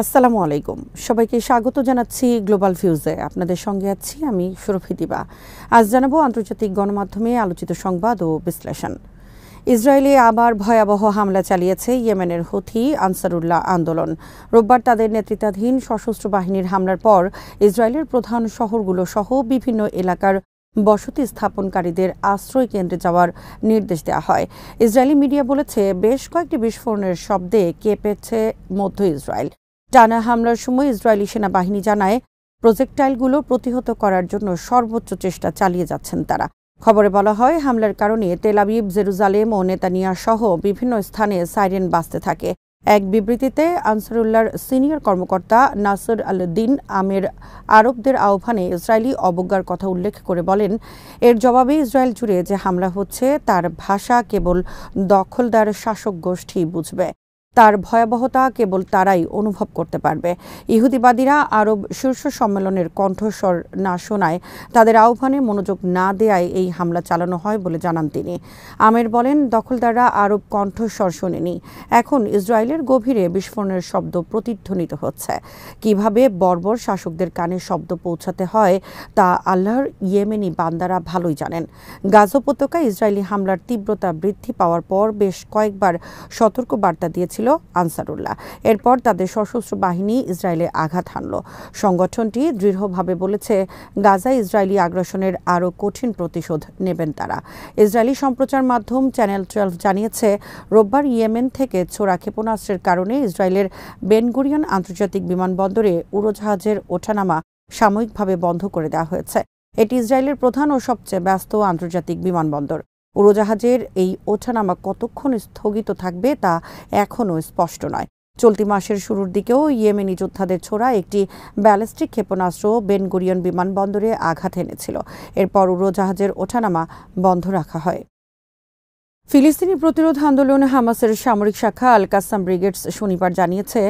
আসসালামু আলাইকুম। সবাইকে স্বাগত জানাচ্ছি গ্লোবাল ভিউজে। আপনাদের সঙ্গে আছি আমি সুরভি দিবা। আজ জানাবো আন্তর্জাতিক গণমাধ্যমে আলোচিত সংবাদ ও বিশ্লেষণ। ইসরায়েলে আবার ভয়াবহ হামলা চালিয়েছে ইয়েমেনের হুথি আনসারুল্লাহ আন্দোলন। রোববার তাদের নেতৃত্বাধীন সশস্ত্র বাহিনীর হামলার পর ইসরায়েলের প্রধান শহরগুলো সহ বিভিন্ন এলাকার বসতি স্থাপনকারীদের আশ্রয় কেন্দ্রে যাওয়ার নির্দেশ দেওয়া হয়। ইসরায়েলি মিডিয়া বলেছে বেশ কয়েকটি বিস্ফোরণের শব্দে কেঁপেছে মধ্য ইসরায়েল। টানা হামলার সময় ইসরায়েলি সেনাবাহিনী জানায় প্রজেক্টাইলগুলো প্রতিহত করার জন্য সর্বোচ্চ চেষ্টা চালিয়ে যাচ্ছেন তারা। খবরে বলা হয় হামলার কারণে তেল আবিব, জেরুজালেম ও নেতানিয়া সহ বিভিন্ন স্থানে সাইরেন বাজতে থাকে। এক বিবৃতিতে আনসারুল্লাহর সিনিয়র কর্মকর্তা নাসর আল-দিন আমের আরবদের আহ্বানে ইসরায়েলি অবজ্ঞার কথা উল্লেখ করে বলেন, এর জবাবে ইসরায়েল জুড়ে যে হামলা হচ্ছে তার ভাষা কেবল দখলদার শাসক গোষ্ঠী বুঝবে। তার ভয়াবহতা কেবল তারাই অনুভব করতে পারবে। ইহুদিবাদীরা আরব শীর্ষ সম্মেলনের কণ্ঠস্বর না শোনায়, তাদের আহ্বানে মনোযোগ না দেয়ায় এই হামলা চালানো হয় বলে জানান তিনি। আমের বলেন, দখলদাররা আরব কণ্ঠস্বর শোনেনি। এখন ইসরায়েলের গভীরে বিস্ফোরণের শব্দ প্রতিধ্বনিত হচ্ছে। কিভাবে বর্বর শাসকদের কানে শব্দ পৌঁছাতে হয় তা আল্লাহর ইয়েমেনি বান্দারা ভালোই জানেন। গাজা উপত্যকায় ইসরায়েলি হামলার তীব্রতা বৃদ্ধি পাওয়ার পর বেশ কয়েকবার সতর্ক বার্তা দিয়েছিল আনসারুল্লাহ। এরপর তাদের সশস্ত্র বাহিনী ইসরায়েলে আঘাত হানল। সংগঠনটি দৃঢ়ভাবে বলেছে, গাজায় ইসরায়েলি আগ্রাসনের আরও কঠিন প্রতিশোধ নেবেন তারা। ইসরায়েলি সম্প্রচার মাধ্যম চ্যানেল 12 জানিয়েছে, রোববার ইয়েমেন থেকে ছোড়া ক্ষেপণাস্ত্রের কারণে ইসরায়েলের বেন গুরিয়ন আন্তর্জাতিক বিমানবন্দরে উড়োজাহাজের ওঠানামা সাময়িকভাবে বন্ধ করে দেওয়া হয়েছে। এটি ইসরায়েলের প্রধান ও সবচেয়ে ব্যস্ত আন্তর্জাতিক বিমানবন্দর। উড়োজাহাজের এই ওঠানামা কতক্ষণ স্থগিত থাকবে তা এখনও স্পষ্ট নয়। চলতি মাসের শুরুর দিকেও ইয়েমেনি যোদ্ধাদের ছোড়া একটি ব্যালিস্টিক ক্ষেপণাস্ত্র বেন গুরিয়ন বিমানবন্দরে আঘাত এনেছিল। এরপর উড়োজাহাজের ওঠানামা বন্ধ রাখা হয়। ফিলিস্তিনি প্রতিরোধ আন্দোলন হামাসের সামরিক শাখা আল কাসাম ব্রিগেডস শনিবার জানিয়েছে,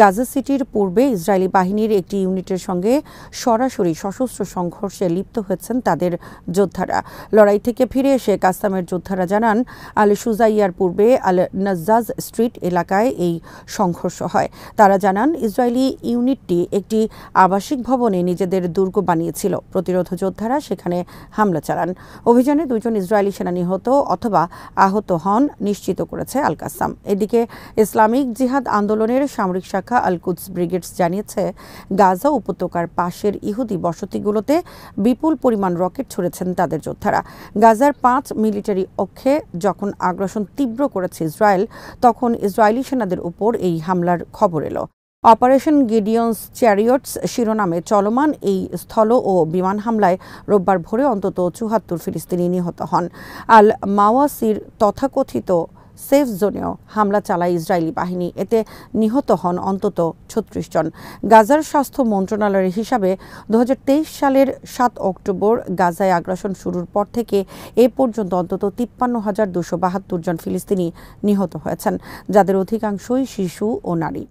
গাজা সিটির পূর্বে ইসরায়েলি বাহিনীর একটি ইউনিটের সঙ্গে সরাসরি সশস্ত্র সংঘর্ষে লিপ্ত হয়েছেন তাদের যোদ্ধারা। লড়াই থেকে ফিরে এসে কাসামের যোদ্ধারা জানান, আল সুজাইয়ার পূর্বে আল নাজ্জাজ স্ট্রিট এলাকায় এই সংঘর্ষ হয়। তারা জানান, ইসরায়েলি ইউনিটটি একটি আবাসিক ভবনে নিজেদের দুর্গ বানিয়েছিল। প্রতিরোধ যোদ্ধারা সেখানে হামলা চালান। অভিযানে 2 জন ইসরায়েলি সেনা নিহত অথবা আহত হন নিশ্চিত করেছে আল কাসাম। এদিকে ইসলামিক জিহাদ আন্দোলনের সামরিক শাখা আল কুদস ব্রিগেডস জানিয়েছে, গাজা উপত্যকার পাশের ইহুদি বসতিগুলোতে বিপুল পরিমাণ রকেট ছুড়েছেন তাদের যোদ্ধারা। গাজার 5 মিলিটারি অক্ষে যখন আগ্রাসন তীব্র করেছে ইসরায়েল, তখন ইসরায়েলি সেনাদের উপর এই হামলার খবর এলো। অপারেশন গিডিয়ন্স চ্যারিয়টস শিরোনামে চলমান এই স্থল ও বিমান হামলায় রোববার ভোরে অন্তত 74 ফিলিস্তিনি নিহত হন। আল মাওয়াসির তথাকথিত সেফ জোনেও হামলা চালায় ইসরায়েলি বাহিনী। এতে নিহত হন অন্তত 36 জন। গাজার স্বাস্থ্য মন্ত্রণালয়ের হিসাবে 2023 সালের 7 অক্টোবর গাজায় আগ্রাসন শুরুর পর থেকে এ পর্যন্ত অন্তত 53,272 জন ফিলিস্তিনি নিহত হয়েছেন, যাদের অধিকাংশই শিশু ও নারী।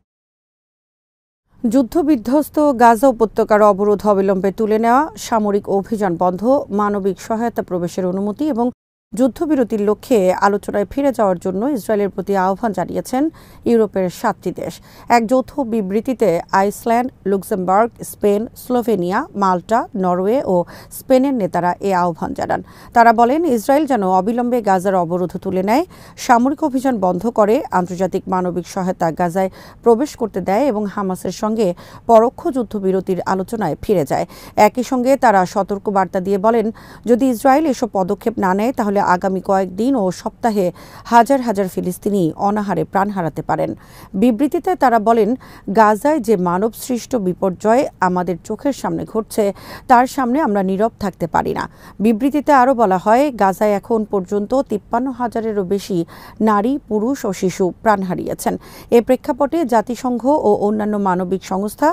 যুদ্ধবিধ্বস্ত গাজা উপত্যকার অবরোধ অবিলম্বে তুলে নেওয়া, সামরিক অভিযান বন্ধ, মানবিক সহায়তা প্রবেশের অনুমতি এবং যুদ্ধবিরতির লক্ষ্যে আলোচনায় ফিরে যাওয়ার জন্য ইসরায়েলের প্রতি আহ্বান জানিয়েছেন ইউরোপের 7টি দেশ। এক যৌথ বিবৃতিতে আইসল্যান্ড, লুক্সেমবার্গ, স্পেন, স্লোভেনিয়া, মাল্টা, নরওয়ে ও স্পেনের নেতারা এ আহ্বান জানান। তারা বলেন, ইসরায়েল যেন অবিলম্বে গাজার অবরোধ তুলে নেয়, সামরিক অভিযান বন্ধ করে, আন্তর্জাতিক মানবিক সহায়তা গাজায় প্রবেশ করতে দেয় এবং হামাসের সঙ্গে পরোক্ষ যুদ্ধবিরতির আলোচনায় ফিরে যায়। একই সঙ্গে তারা সতর্ক বার্তা দিয়ে বলেন, যদি ইসরায়েল এসব পদক্ষেপ না নেয় তাহলে আগামী কয়েকদিন ও সপ্তাহে হাজার হাজার ফিলিস্তিনি অনাহারে প্রাণ হারাতে পারেন। বিবৃতিতে তারা বলেন, গাজায় যে মানব সৃষ্ট বিপর্যয় আমাদের চোখের সামনে ঘটছে তার সামনে আমরা নীরব থাকতে পারি না। বিবৃতিতে আরও বলা হয়, গাজায় এখন পর্যন্ত 53,000-এরও বেশি নারী, পুরুষ ও শিশু প্রাণ হারিয়েছেন। এ প্রেক্ষাপটে জাতিসংঘ ও অন্যান্য মানবিক সংস্থা,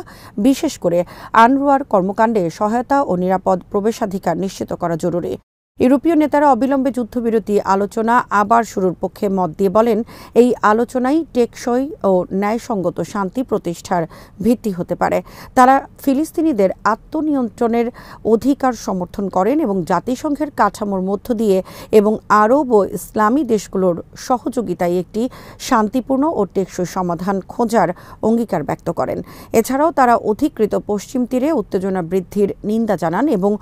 বিশেষ করে আনরুয়ার কর্মকাণ্ডে সহায়তা ও নিরাপদ প্রবেশাধিকার নিশ্চিত করা জরুরি। ইউরোপীয় নেতারা অবিলম্বে যুদ্ধবিরতি আলোচনা আবার শুরুর পক্ষে মত দিয়ে বলেন, এই আলোচনাই টেকসই ও ন্যায়সঙ্গত শান্তি প্রতিষ্ঠার ভিত্তি হতে পারে। তারা ফিলিস্তিনিদের আত্মনিয়ন্ত্রণের অধিকার সমর্থন করেন এবং জাতিসংঘের কাঠামোর মধ্য দিয়ে এবং আরব ও ইসলামী দেশগুলোর সহযোগিতায় একটি শান্তিপূর্ণ ও টেকসই সমাধান খোঁজার অঙ্গীকার ব্যক্ত করেন। এছাড়াও তারা অধিকৃত পশ্চিম তীরে উত্তেজনা বৃদ্ধির নিন্দা জানান এবং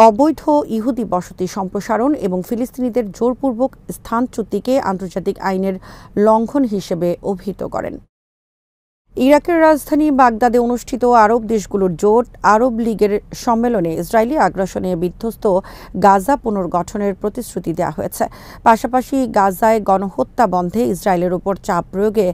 অবৈধ ইহুদি বসতি সম্প্রসারণ এবং ফিলিস্তিনিদের জোরপূর্বক স্থানচ্যুতিকে আন্তর্জাতিক আইনের লঙ্ঘন হিসেবে অভিহিত করেন। ইরাকের রাজধানী বাগদাদে অনুষ্ঠিত আরব দেশগুলোর জোট আরব লীগের সম্মেলনে ইসরায়েলি আগ্রাসনে বিধ্বস্ত গাজা পুনর্গঠনের প্রতিশ্রুতি দেওয়া হয়েছে। পাশাপাশি গাজায় গণহত্যা বন্ধে ইসরায়েলের উপর চাপ প্রয়োগে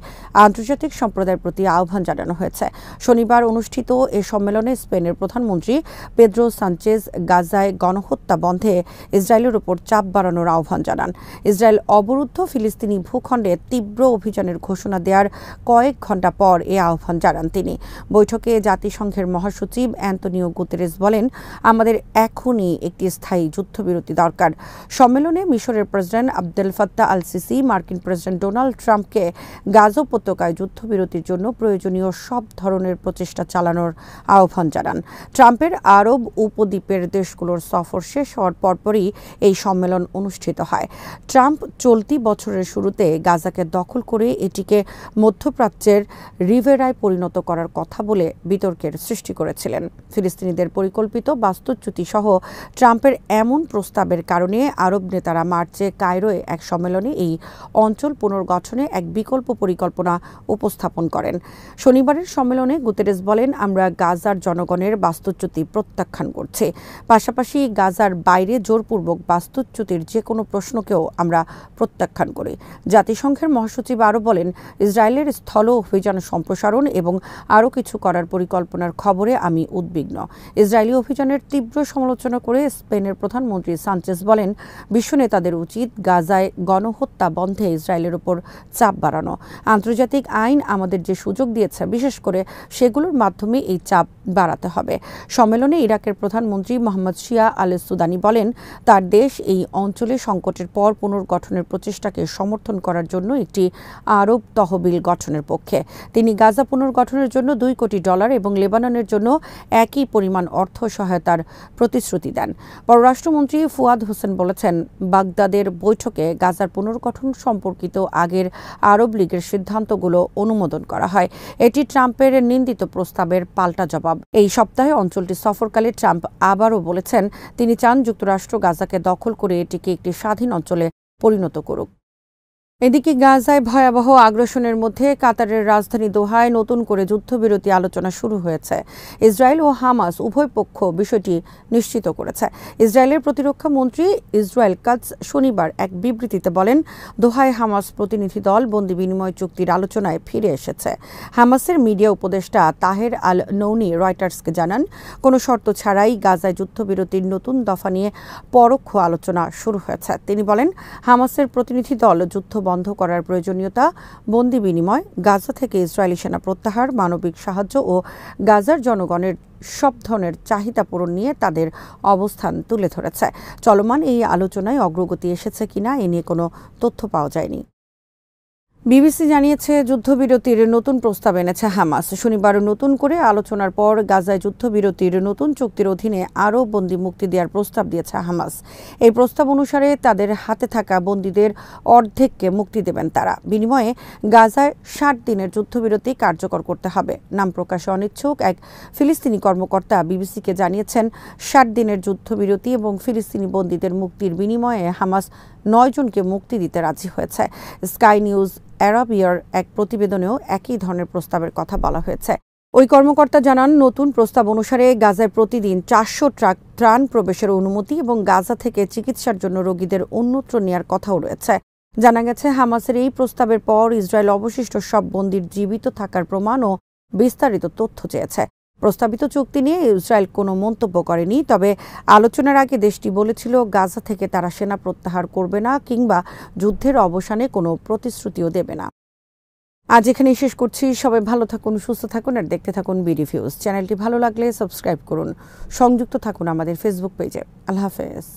আন্তর্জাতিক সম্প্রদায়ের প্রতি আহ্বান জানানো হয়েছে। শনিবার অনুষ্ঠিত এ সম্মেলনে স্পেনের প্রধানমন্ত্রী পেদ্রো সানচেজ গাজায় গণহত্যা বন্ধে ইসরায়েলের উপর চাপ বাড়ানোর আহ্বান জানান। ইসরায়েল অবরুদ্ধ ফিলিস্তিনি ভূখণ্ডে তীব্র অভিযানের ঘোষণা দেওয়ার কয়েক ঘণ্টা পর এ আহ্বান জানান তিনি। বৈঠকে জাতিসংঘের মহাসচিব অ্যান্তনিও গুতেরেস বলেন, আমাদের এখনই একটি স্থায়ী যুদ্ধবিরতি দরকার। সম্মেলনে মিশরের president Abdel Fattah al CC মার্কিন প্রেসিডেন্ট ডোনাল্ড ট্রাম্পকে গাজা উপত্যকায় যুদ্ধবিরতির জন্য প্রয়োজনীয় সব ধরনের প্রচেষ্টা চালানোর আহ্বান জানান। ট্রাম্পের আরব উপদ্বীপের দেশগুলোর সফর শেষ হওয়ার পরপরই এই সম্মেলন অনুষ্ঠিত হয়। ট্রাম্প চলতি বছরের শুরুতে গাজাকে দখল করে এটিকে মধ্যপ্রাচ্যের রিভেরায় পরিণত করার কথা বলে বিতর্কের সৃষ্টি করেছিলেন। ফিলিস্তিনিদের পরিকল্পিত বাস্তুচ্যুতি সহ ট্রাম্পের এমন প্রস্তাবের কারণে আরব নেতারা মার্চে কায়রোয় এক সম্মেলনে এই অঞ্চল পুনর্গঠনে এক বিকল্প পরিকল্পনা উপস্থাপন করেন। শনিবারের সম্মেলনে গুতেরেস বলেন, আমরা গাজার জনগণের বাস্তুচ্যুতি প্রত্যাখ্যান করছি। পাশাপাশি গাজার বাইরে জোরপূর্বক বাস্তুচ্যুতির যে কোনো প্রশ্নকেও আমরা প্রত্যাখ্যান করি। জাতিসংঘের মহাসচিব আরও বলেন, ইসরায়েলের স্থল অভিযান সম্প্রসারণ এবং আরও কিছু করার পরিকল্পনার খবরে আমি উদ্বিগ্ন। ইসরায়েলি অভিযানের তীব্র সমালোচনা করে স্পেনের প্রধানমন্ত্রী সানচেজ বলেন, বিশ্ব নেতাদের উচিত গাজায় গণহত্যা বন্ধে ইসরায়েলের উপর চাপ বাড়ানো। আন্তর্জাতিক আইন আমাদের যে সুযোগ দিয়েছে, বিশেষ করে সেগুলোর মাধ্যমে এই চাপ বাড়াতে হবে। সম্মেলনে ইরাকের প্রধানমন্ত্রী মোহাম্মদ শিয়া আল সুদানি বলেন, তার দেশ এই অঞ্চলে সংকটের পর পুনর্গঠনের প্রচেষ্টাকে সমর্থন করার জন্য একটি আরব তহবিল গঠনের পক্ষে। তিনি গাজা পুনর্গঠনের জন্য $2 কোটি এবং লেবাননের জন্য একই পরিমাণ অর্থ সহায়তার প্রতিশ্রুতি দেন। পররাষ্ট্রমন্ত্রী ফুয়াদ হোসেন বলেছেন, বাগদাদের বৈঠকে গাজার পুনর্গঠন সম্পর্কিত আগের আরব লীগের সিদ্ধান্তগুলো অনুমোদন করা হয়। এটি ট্রাম্পের নিন্দিত প্রস্তাবের পাল্টা জবাব। এই সপ্তাহে অঞ্চলটি সফরকালে ট্রাম্প আবারও বলেছেন, তিনি চান যুক্তরাষ্ট্র গাজাকে দখল করে এটিকে একটি স্বাধীন অঞ্চলে পরিণত করুক। এদিকে গাজায় ভয়াবহ আগ্রাসনের মধ্যে কাতারের রাজধানী দোহায় নতুন করে যুদ্ধবিরতি আলোচনা শুরু হয়েছে। ইসরায়েল ও হামাস উভয় পক্ষ বিষয়টি নিশ্চিত করেছে। ইসরায়েলের প্রতিরক্ষা মন্ত্রী ইসরায়েল কাটজ শনিবার এক বিবৃতিতে বলেন, দোহায় হামাস প্রতিনিধি দল বন্দি বিনিময় চুক্তির আলোচনায় ফিরে এসেছে। হামাসের মিডিয়া উপদেষ্টা তাহের আল নৌনি রয়টার্সকে জানান, কোনো শর্ত ছাড়াই গাজায় যুদ্ধবিরতির নতুন দফা নিয়ে পরোক্ষ আলোচনা শুরু হয়েছে। তিনি বলেন, হামাসের প্রতিনিধি দল যুদ্ধ বন্ধ করার প্রয়োজনীয়তা, বন্দি বিনিময়, গাজা থেকে ইসরায়েলি সেনা প্রত্যাহার, মানবিক সাহায্য ও গাজার জনগণের সব ধরনের চাহিদা পূরণ নিয়ে তাদের অবস্থান তুলে ধরেছে। চলমান এই আলোচনায় অগ্রগতি এসেছে কিনা এ নিয়ে কোনো তথ্য পাওয়া যায়নি। বিবিসি জানিয়েছে, যুদ্ধবিরতির নতুন প্রস্তাব এনেছে হামাস। শনিবার নতুন করে আলোচনার পর গাজায় যুদ্ধবিরতির নতুন চুক্তির অধীনে আরও বন্দী মুক্তি দেওয়ার প্রস্তাব দিয়েছে হামাস। এই প্রস্তাব অনুসারে তাদের হাতে থাকা বন্দীদের অর্ধেককে মুক্তি দেবেন তারা। বিনিময়ে গাজায় 60 দিনের যুদ্ধবিরতি কার্যকর করতে হবে। নাম প্রকাশে অনিচ্ছুক এক ফিলিস্তিনি কর্মকর্তা বিবিসিকে জানিয়েছেন, 60 দিনের যুদ্ধবিরতি এবং ফিলিস্তিনি বন্দীদের মুক্তির বিনিময়ে হামাস 9 জনকে মুক্তি দিতে রাজি হয়েছে। স্কাই নিউজ আরাবিয়ার এক প্রতিবেদনেও একই ধরনের প্রস্তাবের কথা বলা হয়েছে। ওই কর্মকর্তা জানান, নতুন প্রস্তাব অনুসারে গাজায় প্রতিদিন 400 ট্রাক ত্রাণ প্রবেশের অনুমতি এবং গাজা থেকে চিকিৎসার জন্য রোগীদের অন্যত্র নেওয়ার কথাও রয়েছে। জানা গেছে, হামাসের এই প্রস্তাবের পর ইসরায়েল অবশিষ্ট সব বন্দীর জীবিত থাকার প্রমাণ ও বিস্তারিত তথ্য চেয়েছে। প্রস্তাবিত চুক্তি নিয়ে ইসরায়েল কোনো মন্তব্য করেনি। তবে আলোচনার আগে দেশটি বলেছিল, গাজা থেকে তারা সেনা প্রত্যাহার করবে না কিংবা যুদ্ধের অবসানে কোনো প্রতিশ্রুতিও দেবে না। আজ এখানেই শেষ করছি। সবাই ভালো থাকুন, সুস্থ থাকুন আর দেখতে থাকুন বিডিভিউজ। চ্যানেলটি ভালো লাগলে সাবস্ক্রাইব করুন। সংযুক্ত থাকুন আমাদের ফেসবুক পেজে। আল্লাহ হাফেজ।